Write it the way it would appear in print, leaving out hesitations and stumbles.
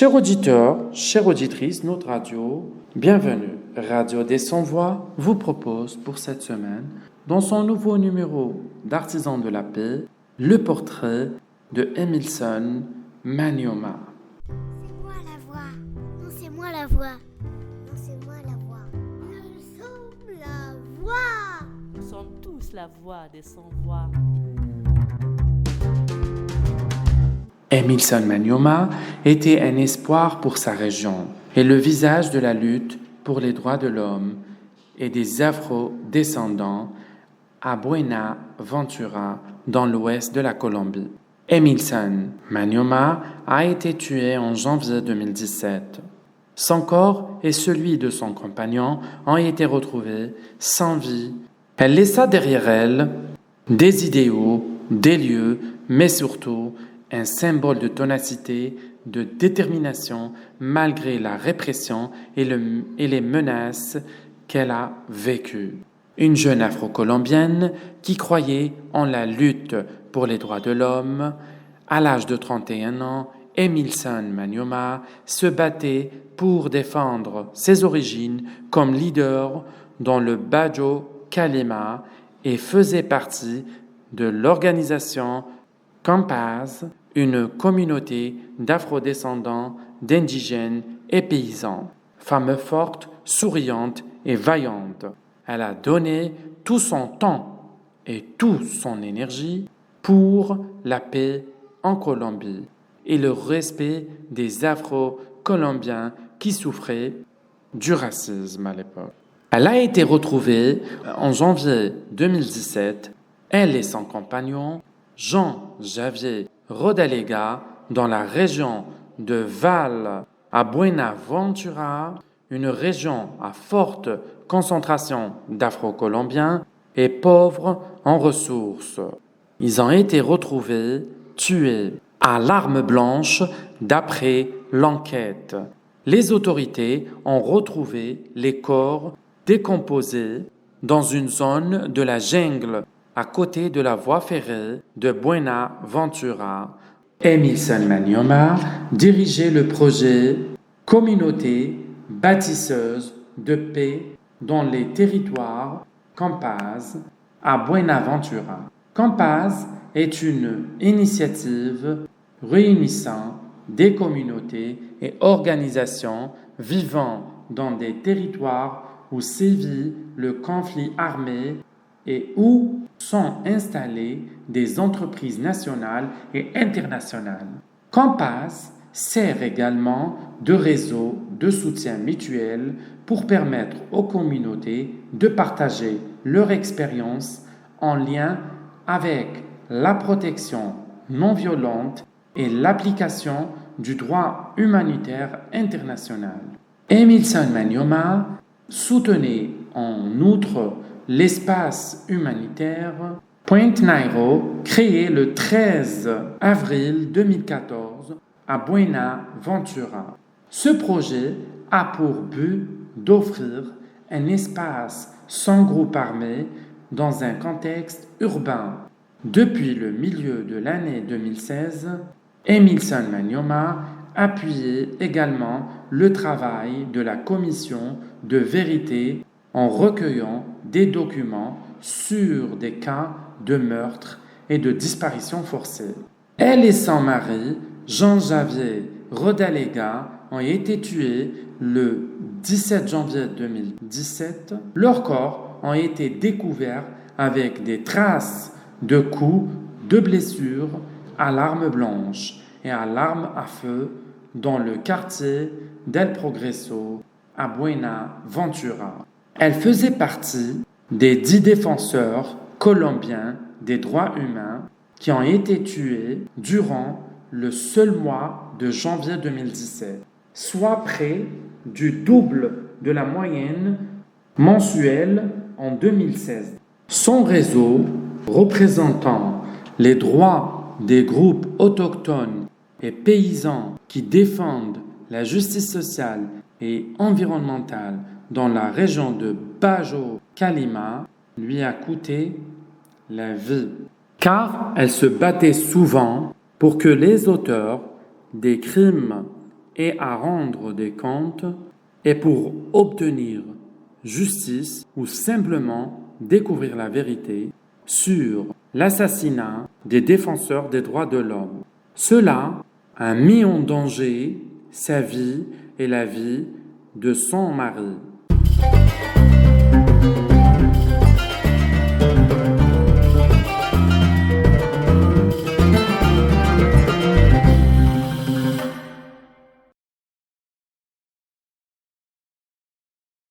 Chers auditeurs, chères auditrices, notre radio, bienvenue. Radio des Sans-Voix vous propose pour cette semaine, dans son nouveau numéro d'Artisans de la paix, le portrait de Emilson Manyoma. C'est moi la voix. Non, c'est moi la voix. Non, c'est moi la voix. Nous sommes la voix. Nous sommes tous la voix des sans-voix. Emilson Manyoma était un espoir pour sa région et le visage de la lutte pour les droits de l'homme et des Afro-descendants à Buenaventura, dans l'ouest de la Colombie. Emilson Manyoma a été tué en janvier 2017. Son corps et celui de son compagnon ont été retrouvés sans vie. Elle laissa derrière elle des idéaux, des lieux, mais surtout un symbole de ténacité, de détermination malgré la répression et les menaces qu'elle a vécues. Une jeune afro-colombienne qui croyait en la lutte pour les droits de l'homme. À l'âge de 31 ans, Emilson Manyoma se battait pour défendre ses origines comme leader dans le Bajo Kalema et faisait partie de l'organisation Campaz, une communauté d'afro-descendants, d'indigènes et paysans. Femme forte, souriante et vaillante, elle a donné tout son temps et toute son énergie pour la paix en Colombie et le respect des Afro-Colombiens qui souffraient du racisme à l'époque. Elle a été retrouvée en janvier 2017, elle et son compagnon, Jean-Javier Rodalega, dans la région de Val à Buenaventura, une région à forte concentration d'Afro-Colombiens et pauvres en ressources. Ils ont été retrouvés tués à l'arme blanche d'après l'enquête. Les autorités ont retrouvé les corps décomposés dans une zone de la jungle à côté de la voie ferrée de Buenaventura. Emilson Manyoma dirigeait le projet Communauté bâtisseuse de paix dans les territoires Campaz à Buenaventura. Campaz est une initiative réunissant des communautés et organisations vivant dans des territoires où sévit le conflit armé et où sont installées des entreprises nationales et internationales. Campaz sert également de réseau de soutien mutuel pour permettre aux communautés de partager leur expérience en lien avec la protection non violente et l'application du droit humanitaire international. Emilson Manyoma soutenait en outre l'espace humanitaire Point Nairo, créé le 13 avril 2014 à Buenaventura. Ce projet a pour but d'offrir un espace sans groupe armé dans un contexte urbain. Depuis le milieu de l'année 2016, Emilson Manyoma appuyait également le travail de la commission de vérité en recueillant des documents sur des cas de meurtre et de disparition forcée. Elle et son mari, Jean-Javier Rodalega, ont été tués le 17 janvier 2017. Leurs corps ont été découverts avec des traces de coups, de blessures à l'arme blanche et à l'arme à feu dans le quartier d'El Progreso à Buenaventura. Elle faisait partie des 10 défenseurs colombiens des droits humains qui ont été tués durant le seul mois de janvier 2017, soit près du double de la moyenne mensuelle en 2016. Son réseau, représentant les droits des groupes autochtones et paysans qui défendent la justice sociale et environnementale dans la région de Bajo Kalema, lui a coûté la vie, car elle se battait souvent pour que les auteurs des crimes et à rendre des comptes et pour obtenir justice ou simplement découvrir la vérité sur l'assassinat des défenseurs des droits de l'homme. Cela a mis en danger sa vie et la vie de son mari.